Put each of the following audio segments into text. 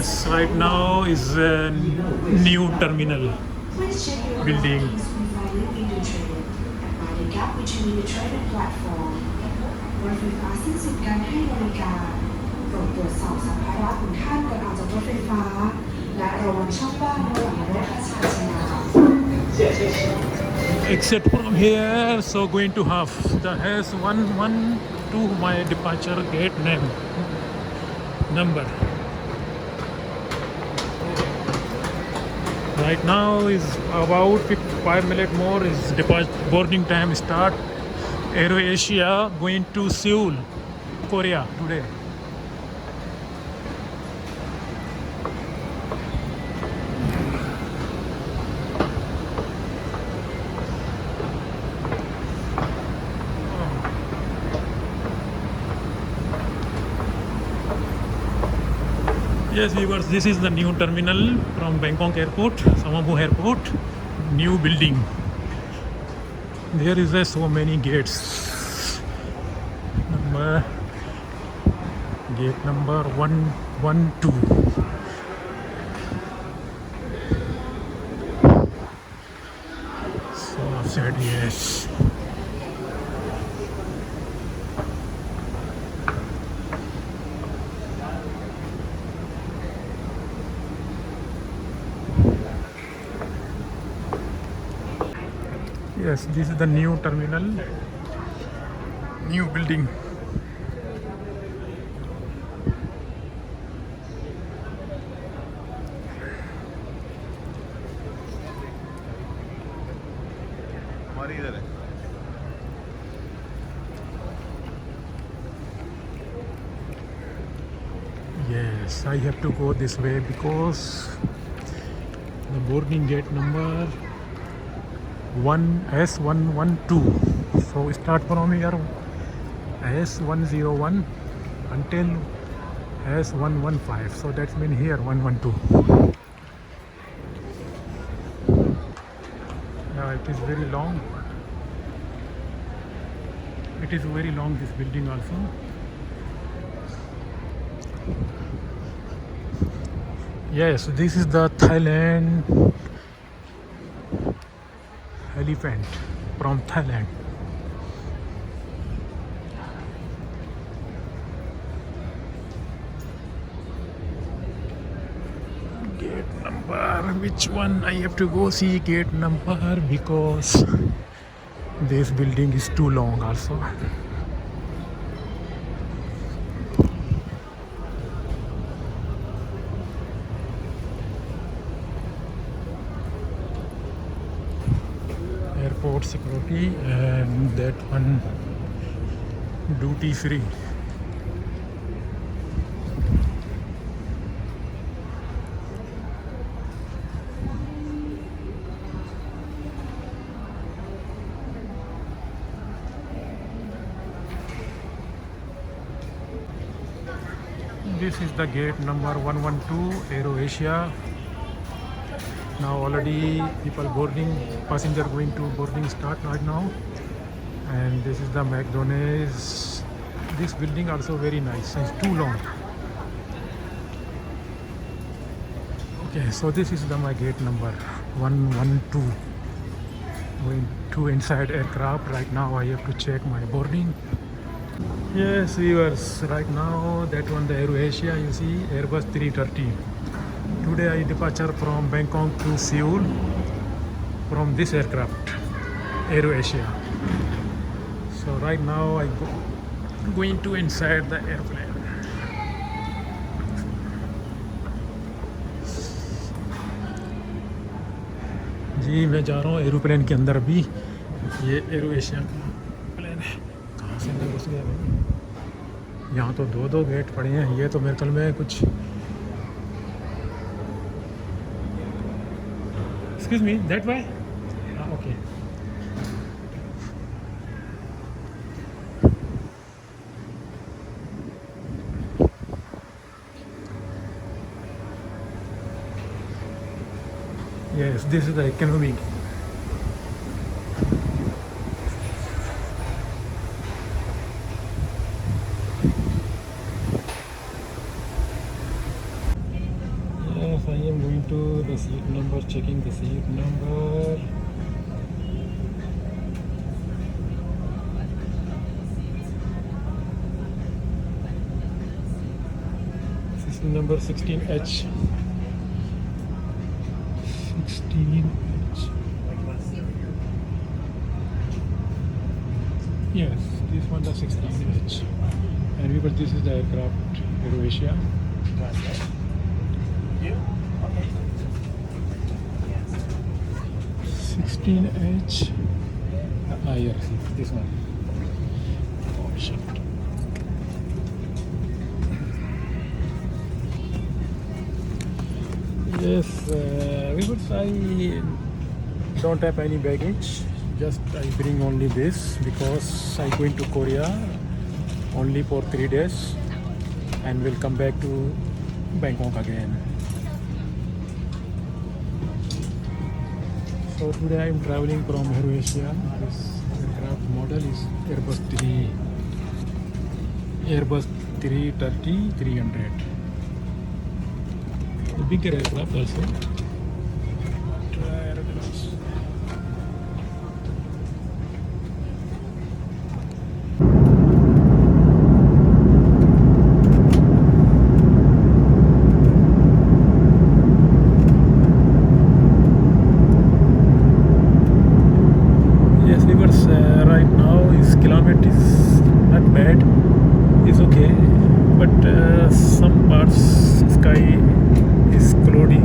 Yes, right now is a new terminal building. The gap between the train and platform รถไฟฟ้าสิ้นสุดการให้บริการโปรดตรวจสอบสัมภาระของท่านก่อนออกจากรถไฟฟ้าและระวังช่องว่างระหว่างรถและชานชาลา Except from here, so going to half. The has one to my departure gate name number. Right now is about 5 minutes more is departure boarding time start. AirAsia going to Seoul, Korea today. Yes, viewers, this is the new terminal from Bangkok Airport, Samabu Airport, new building. There is so many gates. Gate number 112. So I've said yes. Yes, this is the new terminal, new building. Yes, I have to go this way because the boarding gate number 1S112. So start from here S101 until S115. So that's mean here 112. Yeah, it is very long. It is very long, this building also. Yes, this is the Thailand elephant from Thailand. Gate number, which one I have to go see gate number because this building is too long also. Airport security and that one duty free. This is the gate number 112 AirAsia. Now already people boarding, passenger going to boarding start right now. And this is the McDonald's. This building also very nice. It's too long. Okay, so this is my gate number 112. Going to inside aircraft. Right now I have to check my boarding. Yes, viewers, right now that one the AirAsia, you see Airbus 330. Today I departure from Bangkok to Seoul from this aircraft, AirAsia. So right now I going to inside the airplane. जी मैं जा रहा हूँ aeroplane के अंदर भी. ये AirAsia का plane है. कहाँ से अंदर घुस गया भाई. यहाँ तो दो गेट पड़े हैं. ये तो मेरे ख्याल में कुछ. Excuse me, that way? Okay. Yes, this is the economy. checking the seat number. This is number 16H. 16H. Yes, this one the 16H. And because this is the aircraft Asia. You? Okay. 16H. Yes, this one. Oh shit. Yes, because I don't have any baggage. Just I bring only this because I going to Korea only for 3 days and will come back to Bangkok again. So today I am traveling from Asia. This aircraft model is Airbus 330-300. The bigger aircraft also. Right now is climate is not bad, it's okay, but some parts sky is cloudy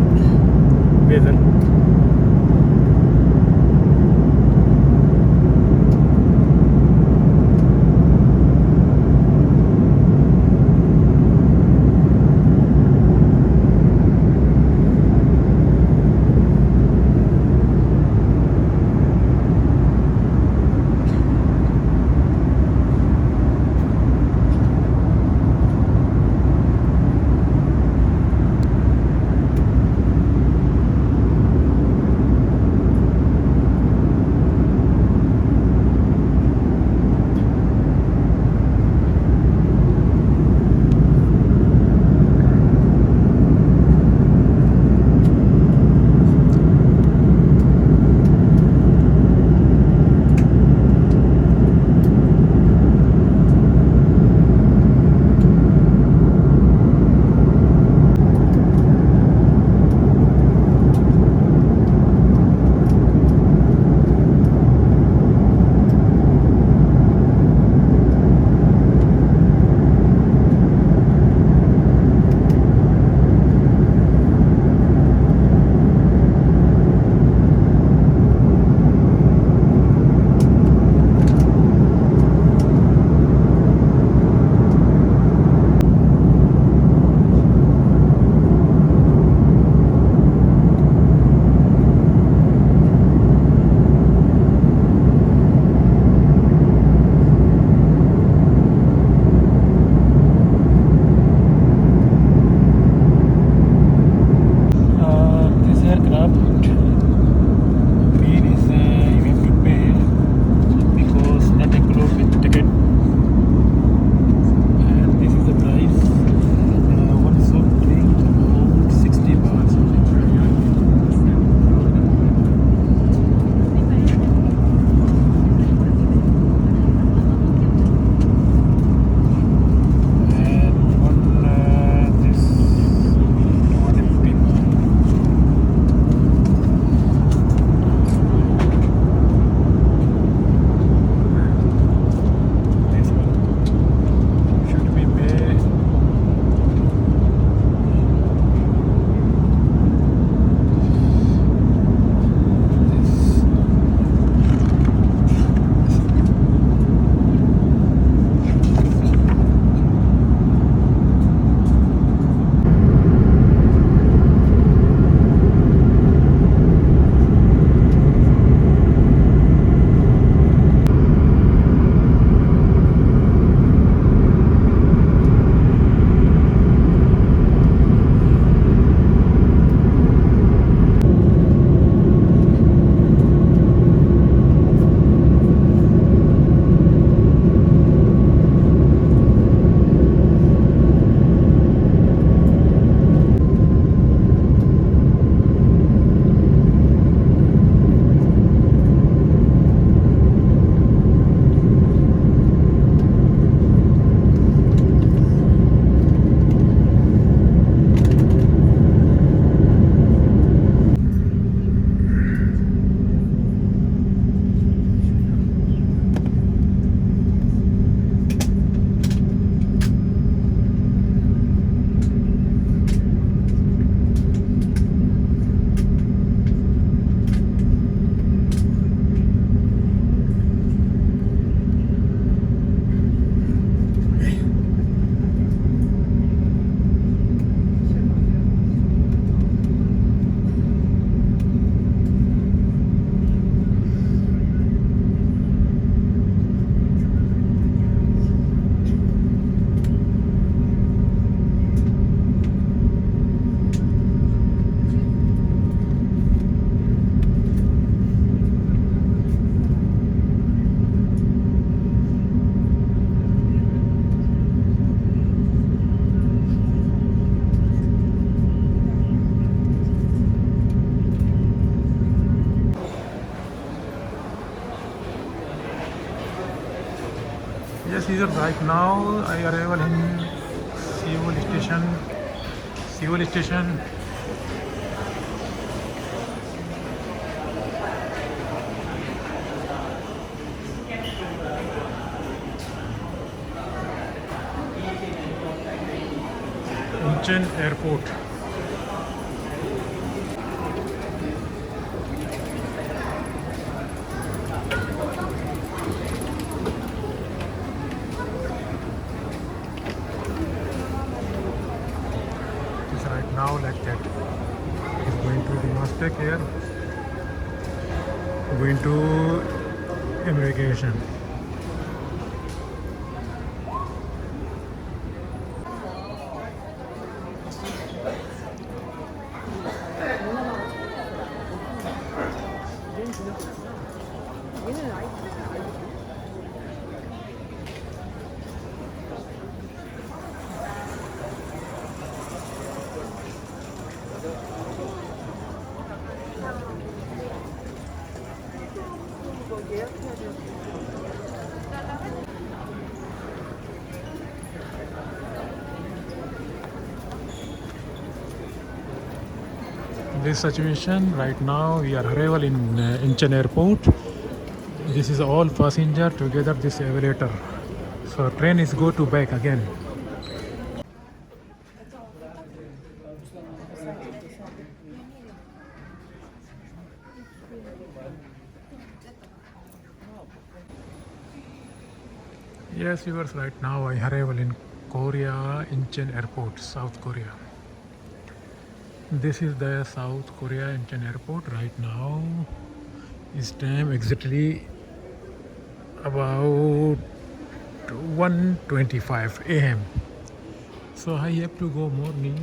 Yes, either right now I arrival in Seoul station. Seoul station. Incheon Airport. It is right now like that. It is going to the Mustang here. Going to immigration. This situation right now we are arrival in Incheon Airport. This is all passenger together this elevator. So train is go to back again. Yes, viewers, right now I arrival in Korea, Incheon Airport, South Korea. This is the South Korea Incheon Airport right now. It's time exactly about 1:25 a.m. So I have to go morning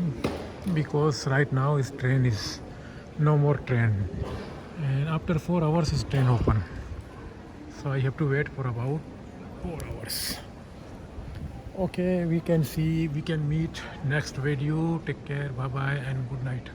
because right now is train is no more train, and after 4 hours is train open. So I have to wait for about 4 hours. Okay, we can meet next video. Take care, bye bye, and good night.